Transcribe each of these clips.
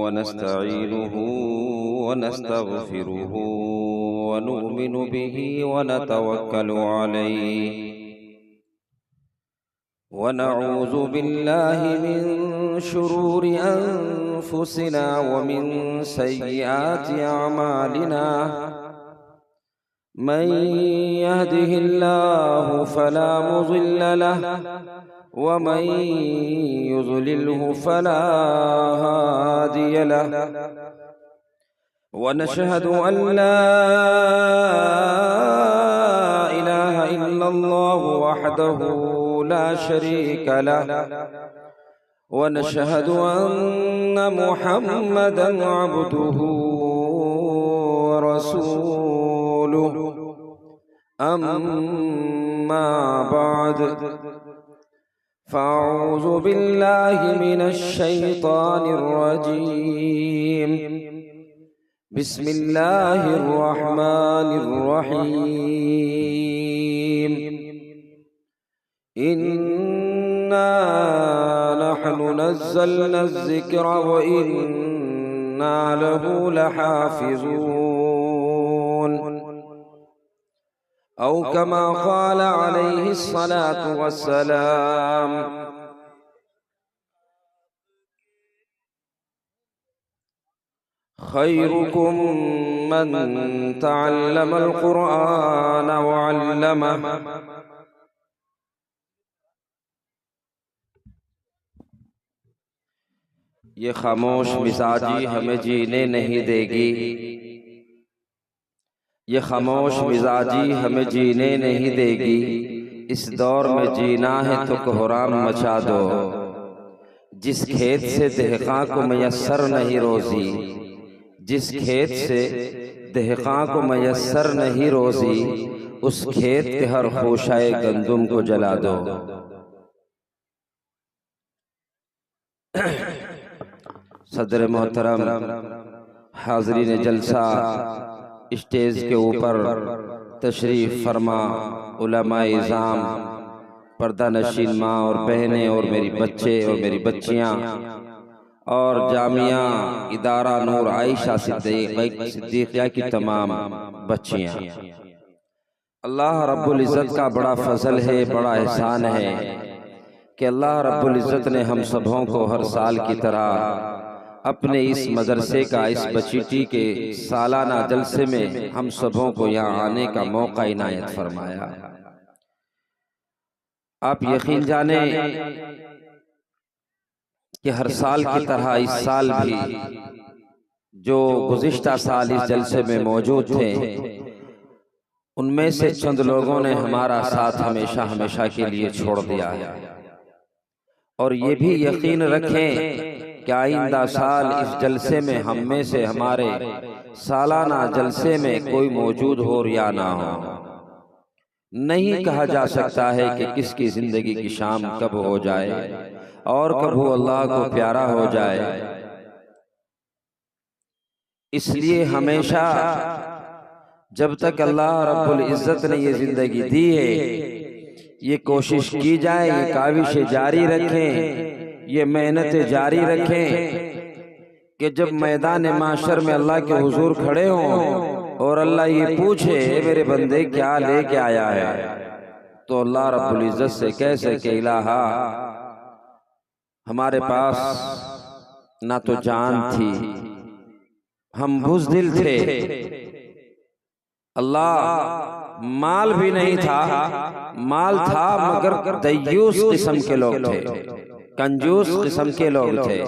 वनस्तईनुहु वनस्तगफिरुहु वनुमिनु बिहि वनतवक्कलु अलैहि वनऊज़ु बिल्लाहि मिन शुरूरि अनफुसिना वमिन सय्यिआति अअमालिना मन यहदिहिल्लाहु फला मुज़िल्ल लहु वमन युज़लिल्हु फला हादिय लहु वनशहदु अन ला इलाहा इल्लल्लाहु वहदहु ला शरीक लहु वनशहदु अन्न मुहम्मदन अब्दुहु व रसूलुहु अम्मा बाद फ़अऊज़ु बिल्लाहि मिनश शैतानिर रजीम बिस्मिल्लाहिर रहमानिर रहीम इन्ना नहनु नज़्ज़लना ज़िक्र व इन्ना लहु लहाफ़िज़ून औ कमा क़ाल अलैहि अस्सलातु वस्सलाम खैरुकुम मन तअल्लमल क़ुरआन व अल्लमह। ये खामोश मिजाजी हमें जीने नहीं देगी, ये खामोश मिजाजी हमें जीने नहीं देगी। इस दौर में जीना है तो कोहराम मचा दो। जिस खेत से दहक़ां को मयस्सर नहीं रोज़ी, जिस खेत से दहक़ां को मयस्सर नहीं रोज़ी, उस खेत के हर खोशाए गंदुम को जला दो। सदर मोहतरम, हाज़रीन जलसा, स्टेज के ऊपर तशरीफ़ फरमा उलमाए इज़ाम, पर्दा नशीन माँ और बहनें और मेरी बच्चे और मेरी बच्चियाँ और जामिया इदारा नूर आयशा सिद्दीक़िया की तमाम बच्चियाँ, अल्लाह रब्बुल इज़्ज़त का बड़ा फ़ज़ल है, बड़ा एहसान है कि अल्लाह रब्बुल इज़्ज़त ने हम सबों को हर साल की तरह अपने इस मदरसे का, इस बचीटी के सालाना जलसे में हम सबों को यहाँ आने का मौका इनायत फरमाया। आप यकीन जाने कि हर साल की तरह इस साल भी जो गुज़िश्ता साल इस जलसे में मौजूद थे, उनमें से चंद लोगों ने हमारा साथ हमेशा हमेशा के लिए छोड़ दिया है। और ये भी यकीन रखें कि आइंदा साल इस जलसे में हम में से हमारे सालाना जलसे में कोई मौजूद हो या ना हो। नहीं कहा जा सकता है कि किसकी जिंदगी की शाम कब हो जाए और कब वो अल्लाह को प्यारा हो जाए। इसलिए हमेशा जब तक अल्लाह रब्बुल इज़्ज़त ने ये जिंदगी दी है, ये कोशिश की जाए, ये काविशें जारी रखें, ये मेहनतें जारी रखें कि जब मैदान माशर में अल्लाह के हुजूर खड़े हों और अल्लाह ये पूछे मेरे बंदे क्या लेके आया है, तो अल्लाह रब्बुल इज़्ज़त से कह सके इलाहा हमारे पास ना तो जान थी, हम बुज़दिल थे, अल्लाह माल भी नहीं था, माल था मगर दय्यूस किस्म के लोग थे, कंजूस किस्म के लोग थे।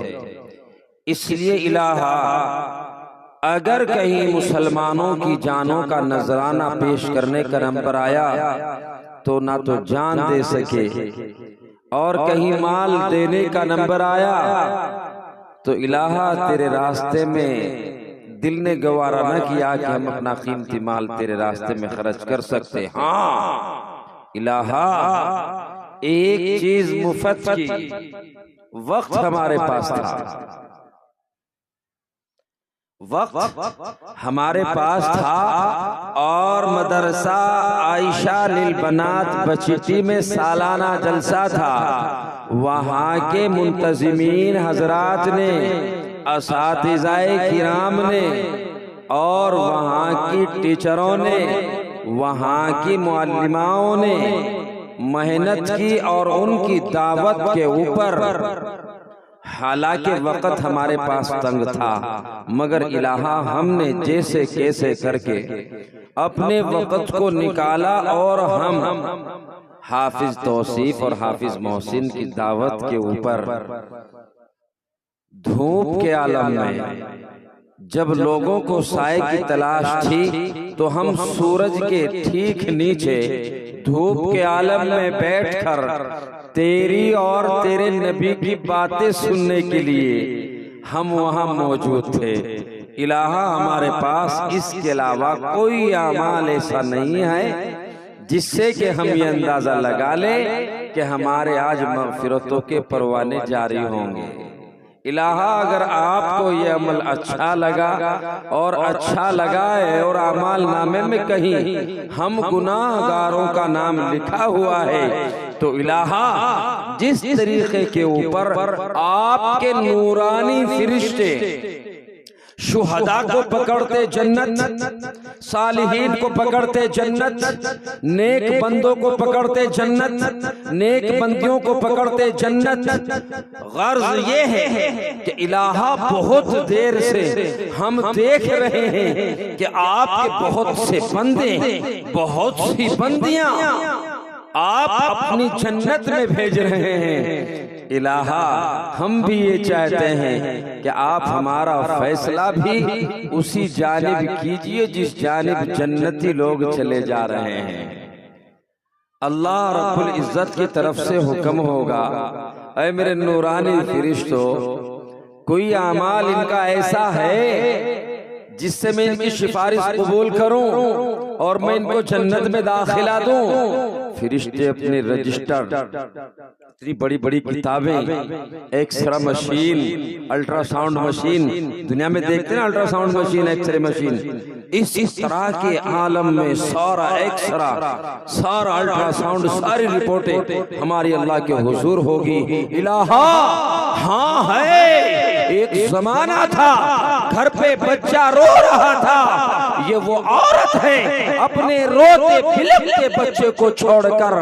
इसलिए इलाहा अगर कहीं मुसलमानों की जानों का नजराना पेश करने का नंबर आया तो ना तो जान दे सके, और कहीं माल देने का नंबर आया तो इलाहा तेरे रास्ते में दिल ने गवारा न किया कि हम अपना कीमती माल तेरे रास्ते में खर्च कर सकते। हाँ इलाहा एक चीज मुफ्त की, वक्त हमारे पास था, वक्त हमारे पास था, और मदरसा आयशा लिल बनात बचीटी में सालाना जलसा था। वहाँ के मुंतजिमीन हजरात ने असातिज़ाए किराम ने और वहाँ की टीचरों ने, वहाँ की मुअल्लिमाओं ने मेहनत की और उनकी दावत के ऊपर, हालांकि वक़्त हमारे पास तंग था, मगर इलाहा हमने जैसे कैसे करके अपने वक़्त को निकाला और हम हाफिज तौसीफ और हाफिज मोहसिन की दावत के ऊपर धूप के आलम में जब लोगों को साए की तलाश थी तो हम सूरज के ठीक नीचे धूप के आलम में बैठकर तेरी और तेरे नबी की बातें सुनने के लिए हम वहां मौजूद थे। इलाहा हमारे पास इसके अलावा कोई अमाल ऐसा नहीं है जिससे कि हम ये अंदाजा लगा लें कि हमारे आज मग़फ़िरतों के परवाने जारी होंगे। इलाहा अगर आपको ये अमल अच्छा लगा और अच्छा लगा है और अमाल नामे में कहीं हम गुनाहगारों का नाम लिखा हुआ है, तो इलाहा जिस तरीके के ऊपर आपके नूरानी फरिश्ते शुहदा को पकड़ते जन्नत, सालिहीन को पकड़ते जन्नत, नेक बंदों को पकड़ते जन्नत, नेक बंदियों को पकड़ते जन्नत। गर्ज ये है कि इलाहा बहुत देर से हम देख रहे हैं कि आपके बहुत से बंदे, बहुत सी बंदियां आप अपनी जन्नत में भेज रहे हैं। इलाहा हम भी ये चाहते हैं कि आप हमारा फैसला भी उसी जानिब कीजिए जिस जानिब जन्नती लोग चले जा रहे हैं। अल्लाह रब्बुल इज्जत की तरफ से हुक्म होगा, ऐ मेरे नूरानी फरिश्तों, कोई अमाल इनका ऐसा है जिससे मैं इनकी सिफारिश कबूल करूं और मैं इनको जन्नत में दाखिला दूं। फरिश्ते अपने रजिस्टर, इतनी बड़ी बड़ी किताबें, एक्सरे मशीन, अल्ट्रासाउंड मशीन, दुनिया में देखते हैं अल्ट्रासाउंड मशीन, एक्सरे मशीन, इस तरह के आलम में सारा एक्सरा, सारा अल्ट्रासाउंड, सारी रिपोर्टें हमारी अल्लाह के हुजूर होगी। इलाहा हाँ है, एक जमाना था घर पे बच्चा रो रहा था, ये वो औरत है अपने रोते बिलखते बच्चे को छोड़कर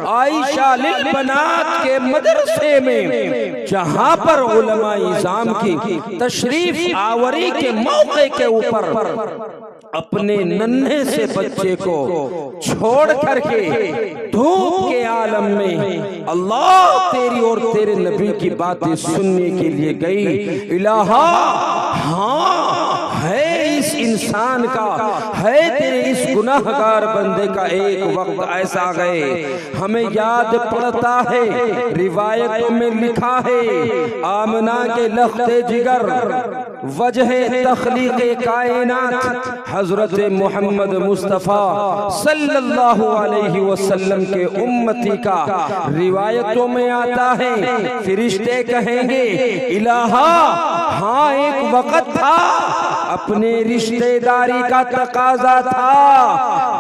आयशा लिल बनात के मदरसे में, जहां पर उलमा इज़ाम की तशरीफ आवरी के मौके के ऊपर अपने नन्हे से बच्चे को छोड़ करके धूप के आलम में अल्लाह तेरी और तेरे नबी की बातें सुनने के लिए गई। इलाहा हाँ है इस इंसान का, है तेरे इस गुनाहगार बंदे का एक वक्त ऐसा गए, हमें याद पड़ता है, रिवायतों में लिखा है, आमना के लख्ते जिगर वजह तख्लीक़े कायनात हजरत मोहम्मद मुस्तफ़ा सल्लल्लाहु अलैहि वसल्लम के उम्मती का रिवायतों में आता है। फरिश्ते कहेंगे इलाहा हाँ एक वक़्त था, अपने रिश्तेदारी का तकाजा था,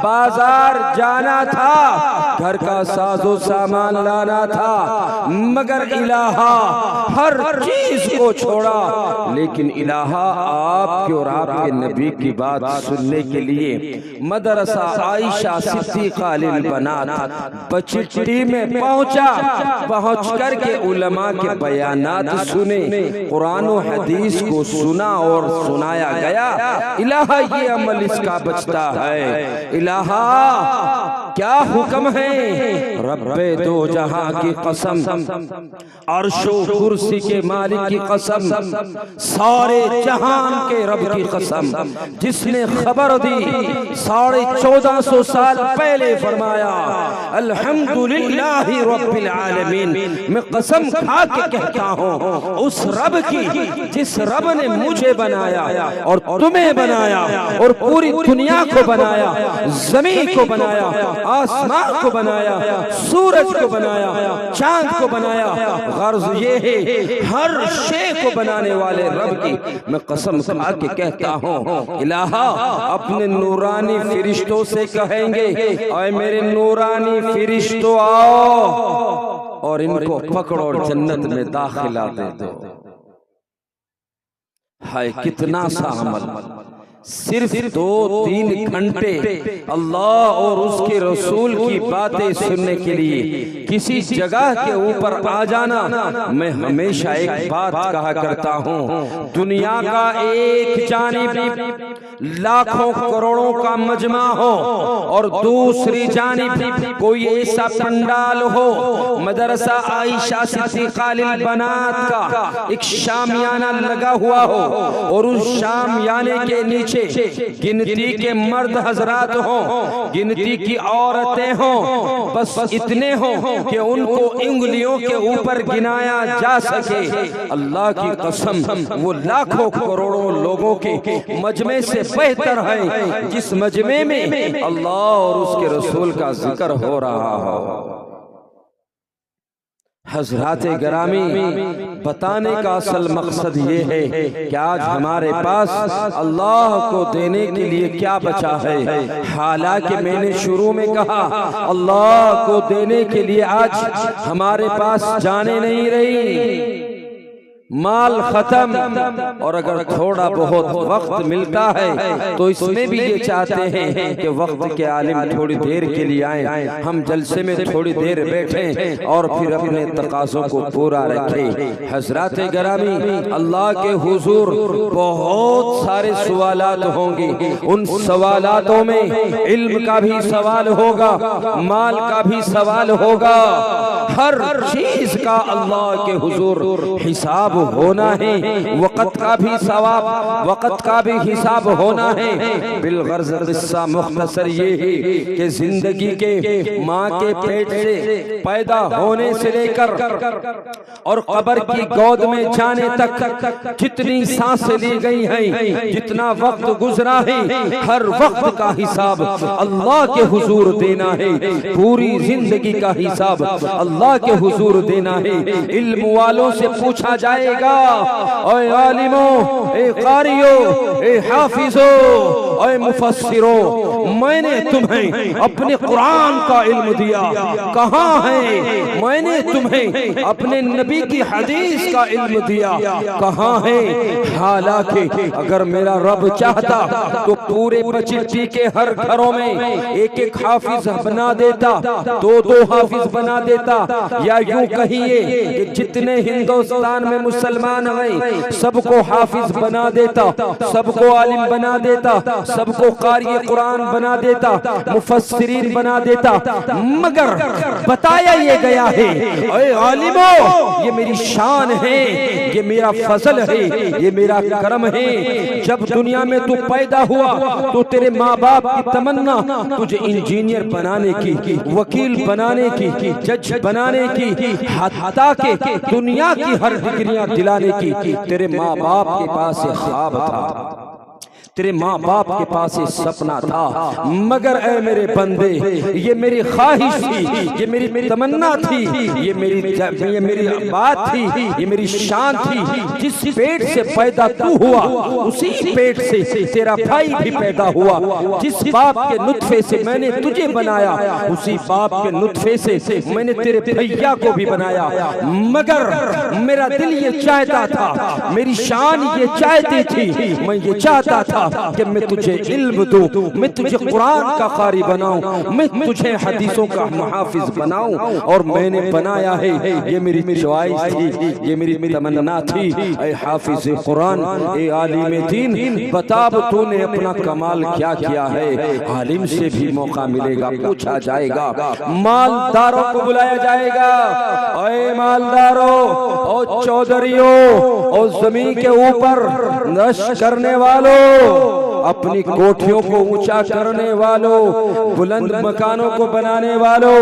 बाजार जाना था, घर का साजो सामान लाना था, मगर इलाहा हर चीज को छोड़ा, लेकिन इलाहा आपके और आपके नबी की बात सुनने के लिए मदरसा आयशा सिद्दीक़ा लिल बनात बचिट्टी में पहुंचा। पहुंच कर के उलमा के बयानात सुने, कुरान और हदीस को सुना और सुनाया गया। इलाहा ये अमल इसका बचता है। इलाहा क्या हुक्म है, रब्बे दो जहां की कसम, अर्शो कुर्सी के मालिक की कसम, सारे जहान के रब की कसम, जिसने खबर दी 1450 साल पहले फरमाया अल्हम्दुलिल्लाहि रब्बिल आलमीन। मैं कसम खा के कहता हूँ उस रब की जिस रब ने मुझे बनाया और तुम्हें बनाया और पूरी दुनिया को बनाया, जमीन को बनाया, आसमान को बनाया, सूरज को बनाया, चांद को बनाया। गर्ज ये है हर शे को बनाने वाले रब की मैं कसम खा के कहता हूँ। इलाहा अपने नूरानी फरिश्तों से कहेंगे ऐ मेरे नूरानी फरिश्तों आओ और इनको पकड़ो और जन्नत में दाखिला दे दो। हाय कितना सा अमल, सिर्फ 2-3 घंटे अल्लाह और उसके रसूल की बातें सुनने के लिए किसी जगह के ऊपर आ जाना। मैं हमेशा एक बात कहा करता हूँ, दुनिया का एक जानिब लाखों करोड़ों का मजमा हो और दूसरी जानिब कोई ऐसा पंडाल हो, मदरसा आयशा सिद्दीक़ा लिल बनात का एक शामियाना लगा हुआ हो और उस शामियाने के नीचे गिनती के मर्द हजरात हों, गिनती की औरतें हों, बस इतने हों कि उनको उंगलियों के ऊपर गिनाया जा सके। अल्लाह की कसम वो लाखों करोड़ों लोगों के मजमे से बेहतर है जिस मजमे में अल्लाह और उसके रसूल का जिक्र हो रहा हो। हज़राते गिरामी, बताने का असल मकसद ये है कि आज हमारे पास अल्लाह को देने के लिए क्या बचा है। हालांकि मैंने शुरू में कहा अल्लाह को देने के लिए आज हमारे पास जाने नहीं रही, माल खत्म, और अगर थोड़ा बहुत वक्त मिलता है तो इसमें भी ये चाहते हैं कि वक्त के आलिम थोड़ी देर के लिए आए, हम जलसे में थोड़ी देर बैठें और फिर अपने तकाज़ों को पूरा रखें। हज़रात गिरामी, अल्लाह के हुजूर बहुत सारे सवालात होंगे, उन सवालातों में इल्म का भी सवाल होगा, माल का भी सवाल होगा, हर चीज का अल्लाह के हुजूर हिसाब होना है, वक़्त का भी सवाब, वक़्त का भी हिसाब होना है। बिलगर्ज़ किस्सा मुख्तसर ये है कि जिंदगी के माँ के पेट से पैदा होने से लेकर और कब्र की गोद में जाने तक जितनी सांसें ली गई हैं, जितना वक्त गुजरा है, हर वक्त का हिसाब अल्लाह के हुजूर देना है। पूरी जिंदगी का हिसाब अल्लाह के हुजूर देना है। इल्म वालों से पूछा जाएगा, ओए आलिमों, ए कारियों, ए हाफिजों, ओए मुफस्सिरों, मैंने तुम्हें अपने कुरान का इल्म दिया, कहाँ है? मैंने तुम्हें अपने नबी की हदीस का इल्म दिया, कहाँ है? हालांकि अगर मेरा रब चाहता तो पूरे बचिट्टी के हर घरों में एक एक हाफिज बना देता, 2-2 हाफिज बना देता, या यूं कहिए कि जितने हिंदुस्तान में मुसलमान हैं सबको हाफिज बना देता, सबको आलिम बना देता, सबको कारी कुरान बना देता, मुफस्सिरीन बना देता। मगर बताया ये गया है, ओए आलिमों, ये मेरी शान है, ये मेरा फजल है, ये मेरा करम है। जब दुनिया में तू पैदा हुआ तो तेरे माँ बाप की तमन्ना तुझे इंजीनियर बनाने की, वकील बनाने की, जज बनाने की, हत्ता के दुनिया की हर डिग्रियां दिलाने की तेरे माँ बाप के पास ये ख्वाब था, तेरे माँ बाप के पास ये सपना था। मगर ऐ मेरे बंदे, ये मेरी ख्वाहिश थी, ये मेरी तमन्ना थी, ये मेरी बात थी, ये मेरी शान थी। जिस पेट से पैदा तू हुआ उसी पेट से तेरा भाई भी पैदा हुआ, जिस बाप के नुत्फे से मैंने तुझे बनाया उसी बाप के नुत्फे से मैंने तेरे भैया को भी बनाया। मगर मेरा दिल ये चाहता था, मेरी शान ये चाहती थी, मैं ये चाहता था कि मैं तुझे इल्म दूं, मैं तुझे कुरान का कारी बनाऊं, मैं तुझे हदीसों का मुहाफिज बनाऊं, और मैंने बनाया है। ये मेरी चॉइस थी, ये मेरी तमन्ना थी। ऐ हाफिज कुरान, ए आलिम दीन, बता तूने अपना कमाल क्या किया है। आलिम से भी मौका मिलेगा, पूछा जाएगा, मालदारों को बुलाया जाएगा, ऐ मालदारों और चौधरियों और जमीन के ऊपर नश करने वालों, अपनी कोठियों को ऊंचा करने वालों, बुलंद मकानों को बनाने वालों,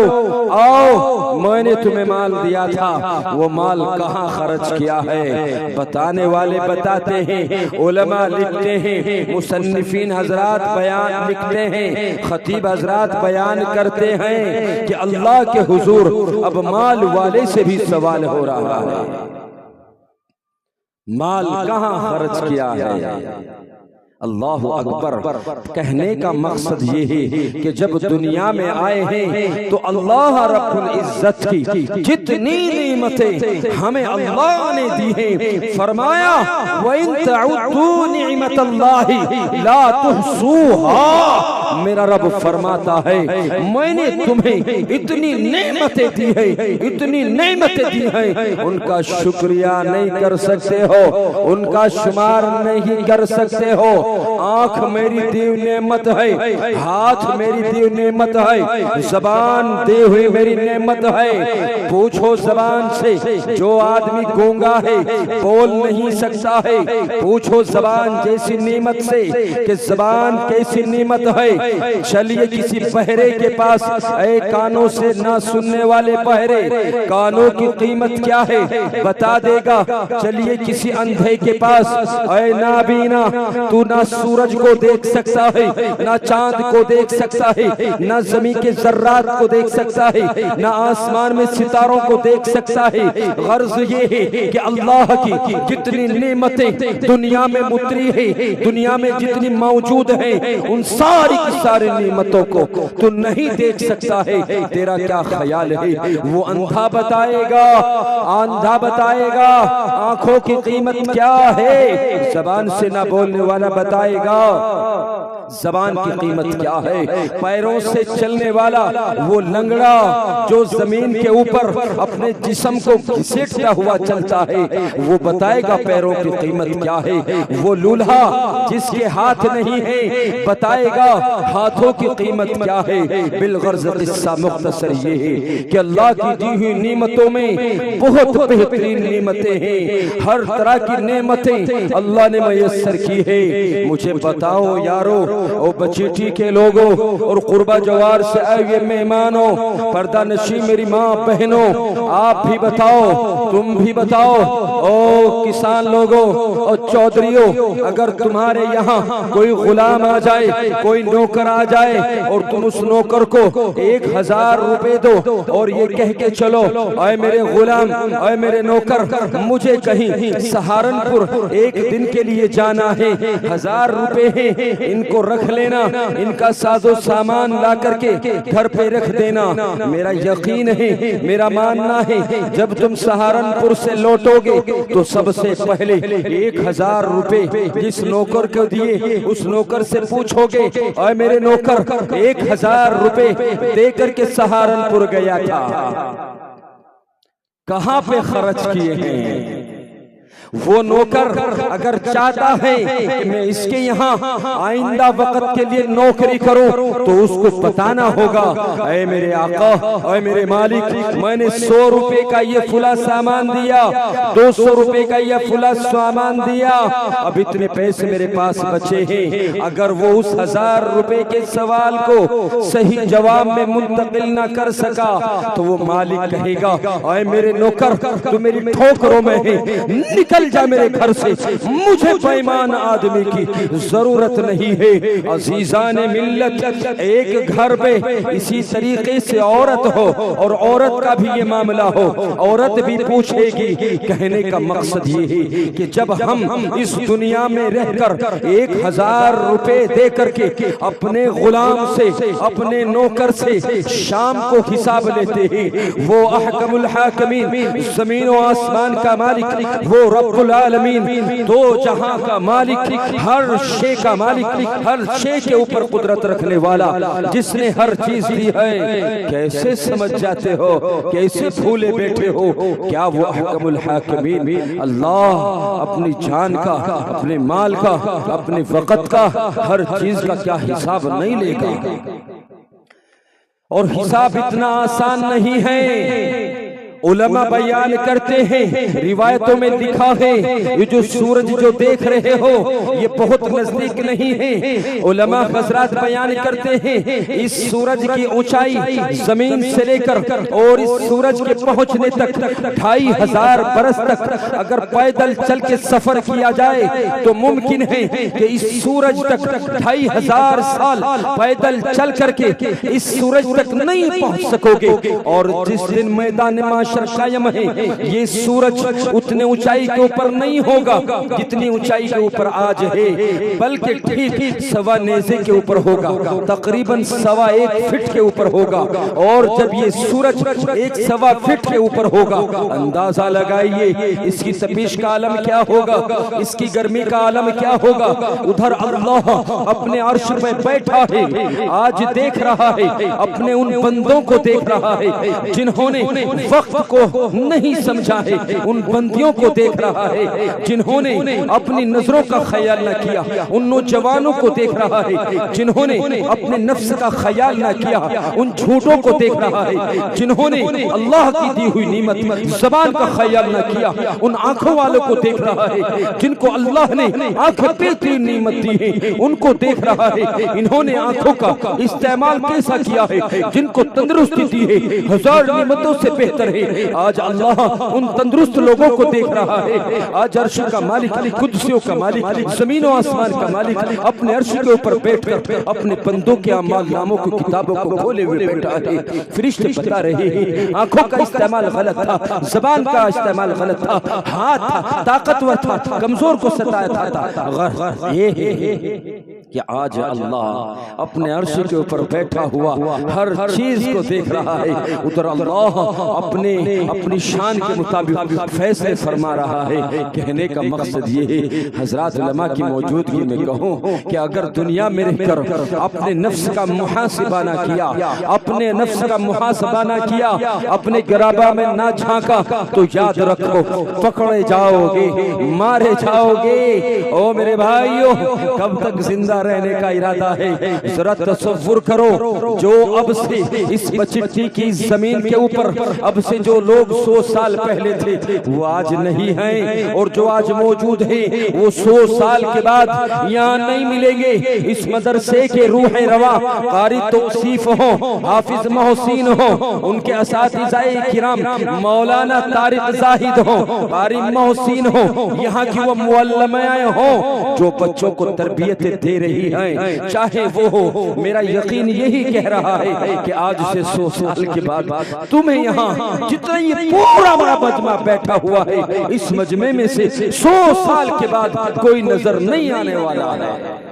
आओ, मैंने तुम्हें माल दिया था, वो माल कहाँ खर्च किया है? बताने वाले बताते हैं, उलमा लिखते हैं, मुसन्निफीन हजरात बयान लिखते हैं, खतीब हजरात बयान करते हैं कि अल्लाह के हुजूर अब माल वाले से भी सवाल हो रहा है, माल कहाँ खर्च किया है? अल्लाहु अकबर। कहने का मकसद ये है कि जब दुनिया में आए हैं तो अल्लाह रब्बुल इज्जत की जितनी नेमतें हमें अल्लाह ने दी हैं, फरमाया व इन तउद्दू निअमतल्लाहि ला तुहसूहा। मेरा रब फरमाता है मैंने तुम्हें इतनी नेमतें दी है, इतनी नेमतें दी हैं, उनका शुक्रिया नहीं कर सकते हो, उनका शुमार नहीं कर सकते हो। आंख मेरी दी नेमत है, हाथ मेरी दी नेमत है, जबान दी हुई मेरी नेमत है। पूछो जबान से, जो आदमी गूंगा है बोल नहीं सकता है, पूछो जबान जैसी नेमत से कि जबान कैसी नेमत है। चलिए किसी बहरे के पास, ऐ कानों से ना सुनने वाले बहरे, कानों की कीमत क्या है बता देगा। चलिए किसी अंधे के पास, ऐ नाबीना तू ना सूरज को देख सकता है, ना चांद को देख सकता है, ना जमीन के जर्रात को देख सकता है, ना आसमान में सितारों को देख सकता है। गर्ज ये है कि अल्लाह की जितनी नेमतें दुनिया में मुतरी है, दुनिया में जितनी मौजूद है, उन सारी की सारी नेमतों को तू नहीं देख सकता है। तेरा क्या ख्याल है? वो अंधा बताएगा, अंधा बताएगा आंखों की कीमत क्या है, जबान से ना बोलने वाला बताएगा जबान की कीमत क्या है। पैरों से चलने वाला वो लंगड़ा जो जमीन के ऊपर अपने जिस्म को घसीटता हुआ चलता है, वो बताएगा पैरों की कीमत क्या है। वो लूल्हा जिसके हाथ नहीं है बताएगा हाथों की कीमत क्या है। बिलगर्ज किस्सा मुख्तसर ये है कि अल्लाह की दी हुई नेमतों में बहुत बेहतरीन नेमतें हैं, हर तरह की नेमतें अल्लाह ने मयस्सर की है। मुझे बताओ यारो, ओ बचीठी के लोगों और कुर्बा जवार से आए हुए मेहमानों, पर्दा नशी मेरी माँ बहनों, आप भी बताओ, तुम भी बताओ, ओ किसान लोगों और चौधरियों, अगर तुम्हारे यहाँ कोई गुलाम आ जाए, कोई नौकर आ जाए और तुम उस नौकर को 1000 रुपए दो और ये कह के चलो, आए मेरे गुलाम, आए मेरे नौकर, मुझे कहीं सहारनपुर एक दिन के लिए जाना है, 1000 रुपए हैं, इनको रख लेना, इनका साजो सामान ला करके घर पे रख देना। मेरा यकीन है, मेरा मानना है, जब तुम सहारनपुर से लौटोगे तो सबसे पहले 1000 रुपए जिस नौकर को दिए उस नौकर से पूछोगे, और मेरे नौकर 1000 रुपए दे करके सहारनपुर गया था, कहां पे खर्च किए हैं। वो नौकर अगर चाहता है कि मैं इसके यहाँ आइंदा वक्त के लिए नौकरी करूं तो उसको बताना होगा, ऐ मेरे आका, ऐ मेरे मालिक, मैंने 100 रुपए का ये फुला सामान दिया, 200 रुपए का ये फुला सामान दिया, अब इतने पैसे मेरे पास बचे हैं। अगर वो उस 1000 रुपए के सवाल को सही जवाब में मुंतकिल ना कर सका तो वो मालिक कहेगा, ऐ मेरे नौकर, तू मेरी ठोकरों में है, निकल जा मेरे घर से, मुझे बेईमान आदमी की जरूरत नहीं है। अजीजान मिल्लत, एक घर में इसी तरीके से औरत हो और औरत का भी ये मामला हो, औरत भी पूछेगी। कहने का मकसद ये है कि जब हम इस दुनिया में रहकर 1000 रुपए दे करके अपने गुलाम से, अपने नौकर से शाम को हिसाब लेते हैं, वो अहकमुल हाकिमीन, जमीन और आसमान का मालिक, वो रब्बुल आलमीन, दो जहां का मालिक, हर शे का मालिक, हर शे के ऊपर कुदरत रखने वाला, जिसने हर चीज दी है, कैसे समझ जाते हो, कैसे भूले बैठे हो। क्या वो अहकमुल हाकिमीन अल्लाह अपनी जान का, अपने माल का, अपने वक़्त का, हर चीज का क्या हिसाब नहीं लेगा? और हिसाब इतना आसान नहीं है। उलमा बयान करते हैं, रिवायतों में लिखा है, ये जो सूरज जो देख रहे हो ये बहुत नजदीक नहीं है। उलमा हजरात बयान करते हैं, इस सूरज की ऊंचाई जमीन से लेकर और इस सूरज के पहुंचने तक 2500 बरस तक अगर पैदल चल के सफर किया जाए तो मुमकिन है कि इस सूरज तक 2500 साल पैदल चल करके इस सूरज तक नहीं पहुंच सकोगे। और जिस दिन मैदान माशर कायम है, ये सूरज उतने ऊंचाई के ऊपर नहीं होगा जितनी ऊंचाई के ऊपर आज है, बल्कि ठीक सवा नेज़े के ऊपर होगा, तकरीबन 1.25 फीट के ऊपर होगा। और जब ये सूरज 1.25 फीट के ऊपर होगा, अंदाजा लगाइए इसकी तपिश का आलम क्या होगा, इसकी गर्मी का आलम क्या होगा। उधर अल्लाह अपने अर्श पे बैठा है, आज देख रहा है, अपने उन बंदों को देख रहा है जिन्होंने वक्त को नहीं समझा है, उन बंदियों को देख रहा है जिन्होंने अपनी नजरों का ख्याल न किया, उन नौजवानों को देख रहा है जिन्होंने अपने नफ्स का ख्याल न किया, उन झूठों को देख रहा है जिन्होंने अल्लाह की दी हुई नीमत ज़बान का ख्याल न किया, उन आंखों वालों को देख रहा है जिनको अल्लाह ने आंखें बेहतरीन नीमत दी है, उनको देख रहा है इन्होंने आंखों का इस्तेमाल कैसा किया है, जिनको तंदुरुस्ती दी है 1000 नीमतों से बेहतर है। आज अल्लाह उन तंदुरुस्त लोगों को देख रहा है। आज अर्श का मालिक, कुदसियों का मालिक, जमीन और आसमान का मालिक अपने अर्श के ऊपर बैठकर अपने बंदों के अमाल नामों की किताबों को खोले हुए बैठा है। फरिश्ते बता रहे हैं आंखों का इस्तेमाल गलत था, जबान का इस्तेमाल गलत था, हाथ था ताकतवर था, कमजोर को सताया था। ये कि आज अल्लाह अपने अर्श के ऊपर बैठा हुआ हर चीज को देख रहा है। उधर अल्लाह अपनी शान के मुताबिक फैसले फरमा रहा है। कहने का मकसद ये है, हजरत उलमा की मौजूदगी में कहूँ कि अगर दुनिया में रहकर अपने नफ्स का मुहासिबा ना किया, अपने नफ्स का मुहासिबा ना किया, अपने गिराबा में ना झांका, तो याद रखो पकड़े जाओगे, मारे जाओगे। ओ मेरे भाइयों, कब तक जिंदा रहने का इरादा है? जरा तसव्वुर करो, जो अब से इस बचिट्टी की जमीन के ऊपर अब से जो लोग 100 साल पहले थे वो आज नहीं हैं, और जो आज मौजूद है वो 100 साल के बाद यहाँ नहीं मिलेंगे। इस मदरसे के रूह रवा कारी तौसीफ हो, हाफिज मोहसिन हो, उनके असातिज़ाए किराम मौलाना तारिक जाहिद हो, कारी मोहसिन हो, यहाँ की वो मुअल्लिमाएं हो जो बच्चों को तरबियत दे रही हैं, चाहे वो हो। मेरा यकीन यही कह रहा है कि आज से 100 साल के बाद तुम्हें यहाँ जितना ये पूरा बड़ा मजमा बैठा हुआ है, इस मजमे में से 100 साल के बाद कोई नजर नहीं आने वाला है।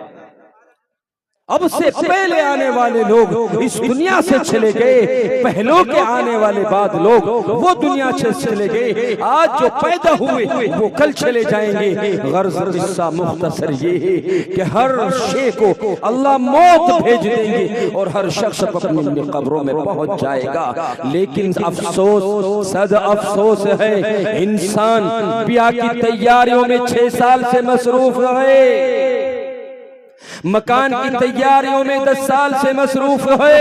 अब से पहले आने वाले लोग इस दुनिया से चले गए, पहलों के आने वाले बाद लोग वो दुनिया से चले गए। आज जो पैदा हुए वो कल चले जाएंगे। गर्ज किस्सा मुख्तसर ये है कि हर शे को अल्लाह मौत भेज देंगे और हर शख्स अपनी कब्रों में पहुंच जाएगा। लेकिन अफसोस, सद अफसोस है, इंसान ब्याह की तैयारियों में 6 साल से मसरूफ रहे, मकान की तैयारियों में 10 साल से मसरूफ है,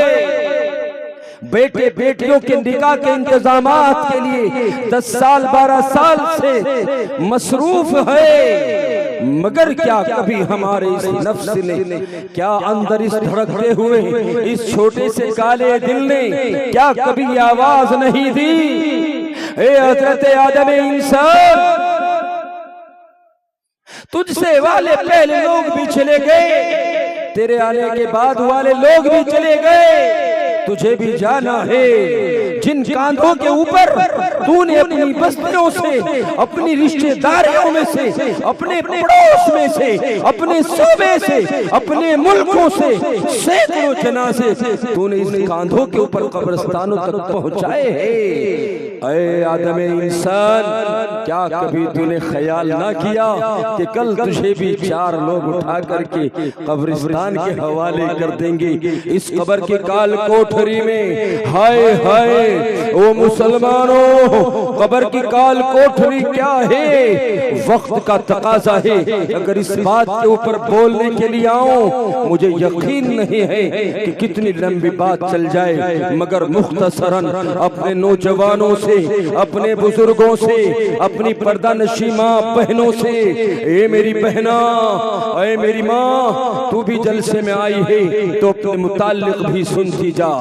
बेटे बेटियों के निकाह के इंतजामात के लिए 10 साल 12 साल से मसरूफ है। मगर क्या कभी हमारे इस नफ्स ने, क्या अंदर इस धड़कते हुए इस छोटे से काले दिल ने क्या कभी आवाज नहीं दी, ए हजरत आदम इंसान, तुझसे वाले पहले लोग भी चले गए, तेरे आने के बाद वाले लोग भी चले गए, तुझे भी जाना है। जिन कांधों के ऊपर तूने अपनी बस्तियों से, अपनी रिश्तेदारियों में से, अपने पड़ोस में से, अपने सूबे से, अपने मुल्कों से सैकड़ों जनाजे तूने इस कांधों के ऊपर कब्रिस्तानों तक पहुंचाए हैं। ऐ आदम इंसान, क्या कभी तूने ख्याल ना किया कि कल तुझे भी 4 लोग उठा करके कब्रिस्तान के हवाले कर देंगे? इस कब्र के काल कोठरी में, हाय हाय ओ मुसलमानों, कब्र की काल कोठरी क्या है? वक्त का तकाजा है। अगर इस बात के ऊपर बोलने के लिए आऊं, मुझे यकीन नहीं है कि कितनी लंबी बात चल जाए, मगर मुख्तसरन अपने नौजवानों से, अपने बुजुर्गों से, अपनी पर्दा नशी माँ बहनों से, ए मेरी बहना, ए मेरी माँ, तू भी जलसे में आई है तो अपने मुताल्लिक भी सुनती जा।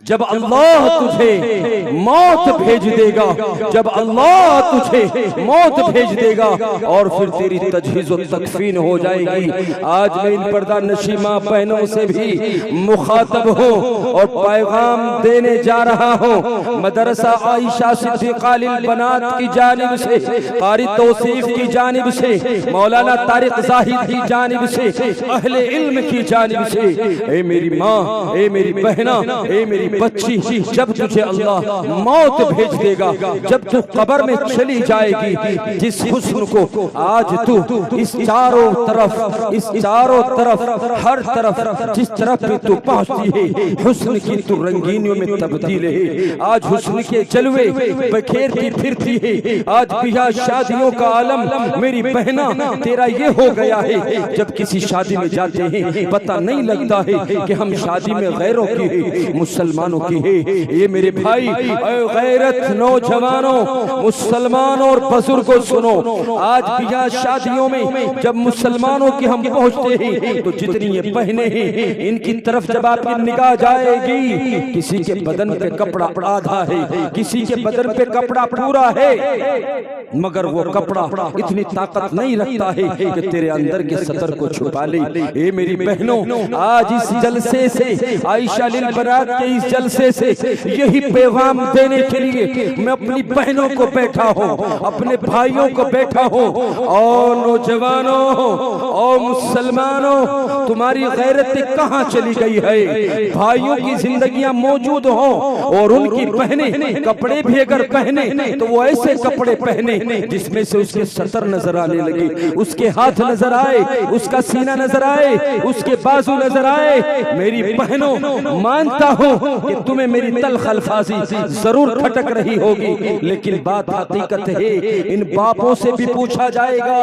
जब अल्लाह तुझे मौत भेज देगा, जब अल्लाह तुझे मौत भेज देगा और फिर तेरी तजहीज़ व तकफीन हो जाएगी। आज मैं इन पर्दा नशी माँ बहनों से भी मुखातब हूँ और पैगाम देने जा रहा हूँ। मदरसा आयशा सिद्दीक़ा लिल बनात की जानिब से, क़ारी तौसीफ की जानिब से, मौलाना तारिक ज़ाहिद की जानिब से, अहले इल्म की जानिब से, ए मेरी माँ, ए मेरी बहना, ए मेरी बच्ची, जब तुझे अल्लाह मौत भेज देगा, जब तू कब्र में चली जाएगी, जिस हुस्न को आज तू इस चारों तरफ हर तरफ जिस तरफ भी तू पहुंचती है, हुस्न की तू रंगीनियों में तब्दील है। आज हुस्न के जलवे बखेरती फिरती है। आज बिहा शादियों का आलम मेरी बहना तेरा ये हो गया है, जब किसी शादी में जाते हैं पता नहीं लगता है कि हम शादी में गैरों की है, मुसलमानों की है। ये मेरे भाई गैरत नौजवानों, मुसलमानों और बुजुर्गों सुनो, आज बिहा शादियों में जब मुसलमानों की हम पहुंचते हैं तो जितनी ये बहनें हैं इनकी तरफ जब आपकी निगाह जाएगी, किसी के बदन पे कपड़ा आधा है, किसी के बदन पे कपड़ा पूरा है, मगर वो कपड़ा इतनी ताकत नहीं रखता है कि तेरे अंदर के सतर को छुपा ले। ये मेरी बहनों, आज इस जलसे से, आयशा लिल बनात के इस जलसे से यही पैगाम देने के लिए मैं अपनी बहनों को बैठा हूँ, अपने भाइयों को बैठा हूँ। और नौजवानों और मुसलमानों, तुम्हारी गैरत कहाँ चली गई है? भाइयों की जिंदगियां मौजूद हो और उनकी बहनें कपड़े भी अगर पहने तो वो ऐसे कपड़े पहने जिसमें से उसके सतर नजर आने लगे, उसके हाथ नजर आए, उसका सीना नजर आए, उसके बाजू नजर आए। मेरी बहनों, मानता हूँ कि तुम्हें मेरी तल्ख अल्फाजी जरूर खटक रही होगी, लेकिन बात हकीकत है। इन बापों से भी पूछा जाएगा,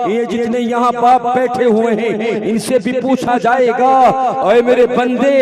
ये जितने यहाँ बाप बैठे हुए हैं इनसे भी पूछा जाएगा। और मेरे बंदे,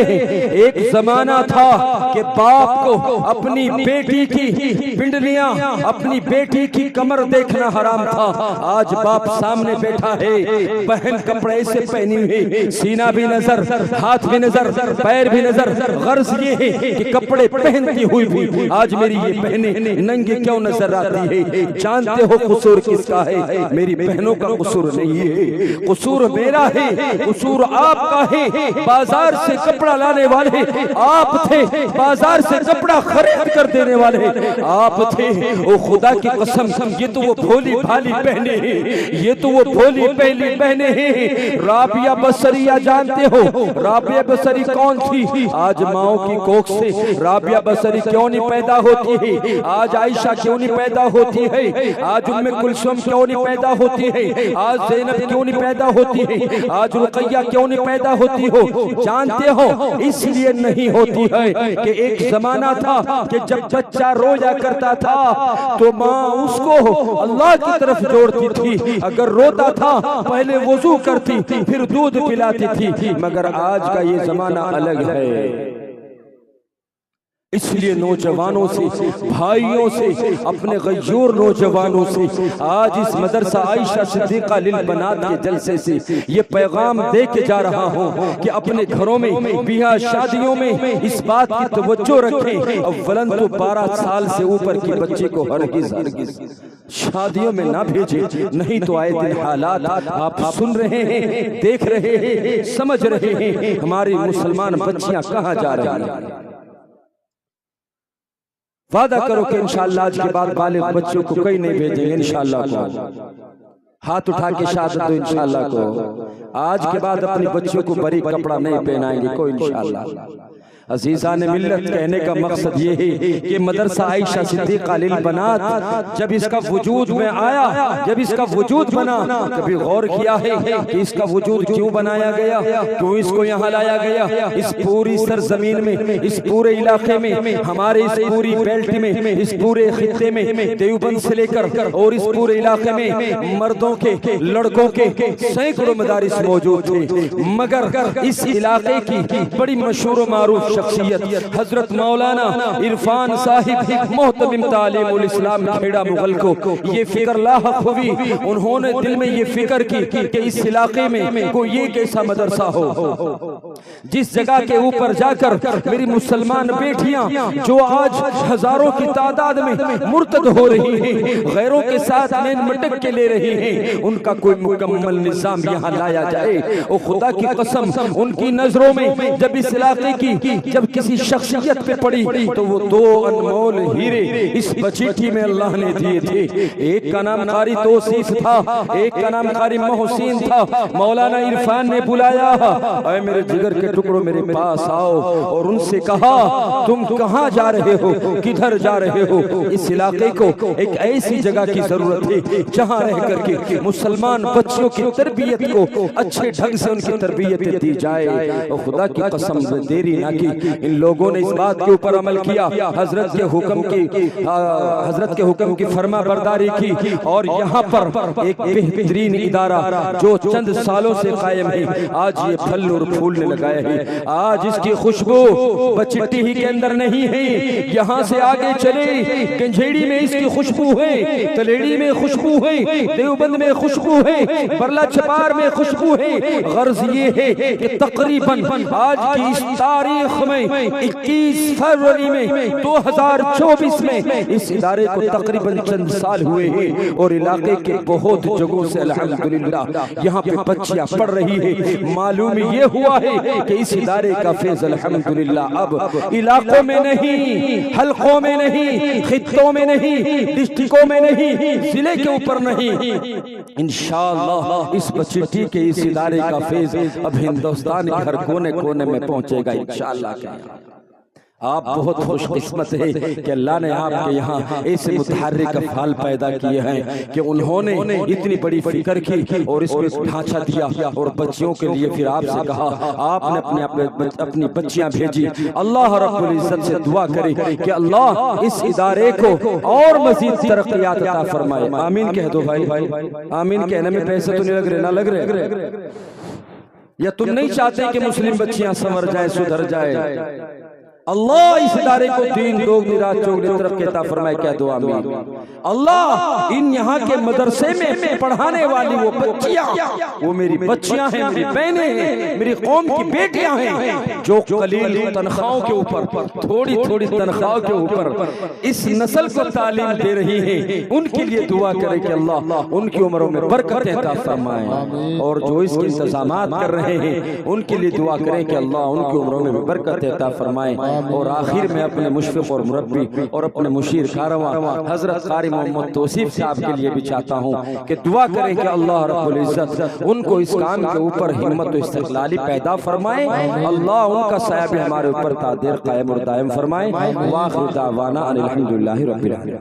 एक जमाना था कि बाप को अपनी बेटी की पिंडलियां, अपनी बेटी की कमर देखना हराम था। आज बाप सामने बैठा है, बहन कपड़े से पहनी हुई, सीना भी नजर, हाथ भी नजर, पैर भी नजर। गर्ज ये है कि कपड़े पहनती हुई भी आज मेरी ये बहनें नंगी क्यों नजर आती है? जानते हो कसूर किसका है? मेरी बहनों का कसूर नहीं है, कसूर मेरा है, कसूर आपका है। बाजार से कपड़ा लाने वाले आप थे, बाजार से कपड़ा खरीद कर देने वाले आप थे। ओ खुदा की कसम, ये तो वो भोली भाली बहने हैं, ये तो वो भोली पहली बहने हैं। राबिया बसरिया जानते हो? राबिया बसरी कौन थी? आज माओ की कोख से राबिया बसरी क्यों नहीं पैदा होती है? आज आयशा क्यों नहीं पैदा होती है? आज उम्मे कुलसुम क्यों नहीं पैदा होती है? आज ज़ैनब क्यों नहीं पैदा होती है? आज रुक़ैया क्यों नहीं पैदा होती हो? जानते हो इसलिए नहीं होती है कि एक जमाना था कि जब बच्चा रोया करता था तो माँ उसको अल्लाह की तरफ जोड़ती थी। अगर रोता था पहले वुजू करती, फिर दूध पिलाती थी। मगर आज का ये जमाना अलग है। इसलिए नौजवानों से, भाइयों से, अपने गयूर नौजवानों से आज इस मदरसा आयशा सिद्दीक़ा लिल बनात के जलसे से ये पैगाम दे के जा रहा हूँ कि अपने घरों में, बिहा शादियों में इस बात की तवज्जो रखें। अव्वलन तो 12 साल से ऊपर की बच्चे को हरगिज़ शादियों में ना भेजे, नहीं तो आए दिन हालात आप सुन रहे हैं, देख रहे हैं, समझ रहे हैं हमारी मुसलमान बच्चियां कहाँ जा रही हैं। वादा करो कि इंशाअल्लाह आज के बाद बालिग बच्चों को कहीं नहीं भेजेंगे। इंशाअल्लाह को हाथ उठा के शहादत दो। इंशाअल्लाह को आज के बाद अपनी बच्चों को बड़ी कपड़ा नहीं पहनाएंगे कोई। इंशाअल्लाह अजीज़ा ने मिल्लत कहने का मकसद ये है कि मदरसा आयशा सिद्दीक़ा लिल बनात जब इसका वजूद में आया, जब इसका वजूद बना, कभी गौर किया है कि इसका वजूद क्यों बनाया गया, क्यों इसको यहाँ लाया गया? इस पूरी सरजमीन में, इस पूरे इलाके में, हमारे इस पूरी बेल्ट में, इस पूरे खित्ते में, देवबंद से लेकर और इस पूरे इलाके में मर्दों मर्दों के, लड़कों के सैकड़ों मदारिस मौजूद थे, मगर इस इलाके की बड़ी मशहूर मारूफ शख्सियत हजरत मौलाना इरफान साहिब मोहतमिम तालीमुल इस्लाम खेड़ा मुगल को ये फिक्र लाहक हुई। उन्होंने दिल में ये फिक्र की कि इस इलाके में कोई एक ऐसा मदरसा हो जिस जगह के ऊपर जाकर मेरी मुसलमान बेटियां जो आज हजारों की तादाद में मुर्तद हो रही हैं, गैरों के साथ नैन मटक के ले रही हैं, उनका कोई मुकम्मल निजाम यहाँ लाया जाए। और खुदा की कसम, उनकी नजरों में जब इस इलाके की जब किसी शख्सियत पे पड़ी तो वो दो अनमोल हीरे इस बचीठी में अल्लाह ने दिए थे। एक का नाम कारी तौसीफ था, एक का नाम कारी मोहसिन था। मौलाना इरफान ने बुलाया, अरे मेरे जिगर के टुकड़ों मेरे पास आओ, और उनसे कहा तुम कहाँ जा रहे हो, किधर जा रहे हो? इस इलाके को एक ऐसी जगह की जरूरत है जहाँ रह करके मुसलमान बच्चों की तरबियत को अच्छे ढंग से उनकी तरबियत दी जाए। और खुदा की कसम देरी ना की, इन लोगों ने इस बात के ऊपर अमल किया, हजरत के हुक्म की फरमा बरदारी की, और यहाँ पर एक बेहतरीन इदारा जो चंद सालों से कायम है, आज ये फल और फूलने लगाए हैं। आज इसकी खुशबू बचिट्टी ही के अंदर नहीं है, यहाँ से आगे चले गंजेड़ी में इसकी खुशबू है, तलेड़ी में खुशबू है, देवबंद में खुशबू है, बरला छपार में खुशबू है। गर्ज ये है कि तकरीबन आज की इस तारीख में 21 फरवरी में 2024 में इस इदारे को तकरीबन चंद साल हुए हैं, और इलाके के बहुत जगहों से अल्हम्दुलिल्लाह यहाँ पे बच्चियां पढ़ रही है। मालूम ये हुआ है कि इस इदारे का फैज़ अल्हम्दुलिल्लाह अब इलाकों में नहीं, हल्कों में नहीं, खित्तों में नहीं, डिस्ट्रिक्टों में नहीं, जिले के ऊपर नहीं, इंशाअल्लाह इस बचीठी के इस इदारे का फैज़ अब हिंदुस्तान के हर कोने कोने में पहुंचेगा इंशाअल्लाह। आप बहुत खुशकिस्मत है कि अल्लाह ने आपके यहाँ ऐसे मुतहर्रिक अफ़आल पैदा किए हैं कि उन्होंने इतनी बड़ी फिक्र की और इसको एक ढांचा दिया, और बच्चियों के लिए फिर आपसे कहा, आपने अपनी बच्चियां भेजी। अल्लाह रब्बुल इज्जत से दुआ करे कि अल्लाह इस इदारे को और मजीद तरक्कियात अता फरमाए। आमीन कह दो भाई, आमीन कहने में पैसे तो नहीं लग रहे, ना लग रहे? या तुम नहीं चाहते कि मुस्लिम बच्चियां संवर जाए, सुधर जाए? अल्लाह इस इदारे को दीन दोगुनी रात चौगुनी तरफ कहता फरमाए, क्या दो आमीन। अल्लाह इन यहाँ के मदरसे में पढ़ाने वाली वो बच्चियां, वो मेरी बच्चियां हैं, मेरी बहनें हैं, मेरी कौम की बेटियां हैं, जो कलील तनख्वाहों के ऊपर, थोड़ी थोड़ी तनख्वाहों के ऊपर इस नस्ल को तालीम दे रही है, उनके लिए दुआ करे कि अल्लाह उनकी उम्रों में बरकत अता फरमाए। और जो इसके इंतजामात कर रहे हैं उनके लिए दुआ करें कि अल्लाह उनकी उम्रों में बरकत अता फरमाए। और आखिर में अपने मुशफ़िक़ और मुरब्बी और अपने मुशीर कारवां हजरत कारी मोहम्मद तौसीफ साहब के लिए भी चाहता हूँ कि दुआ करें कि अल्लाह रब्बुल इज्जत उनको इस काम के ऊपर हिम्मत और इस्तिक़लाली पैदा फरमाए। अल्लाह उनका साया भी हमारे ऊपर तादेर कायम और दायम फरमाए। व आखिर दावाना अनिल हम्दुलिल्लाहि रब्बिल आलमीन।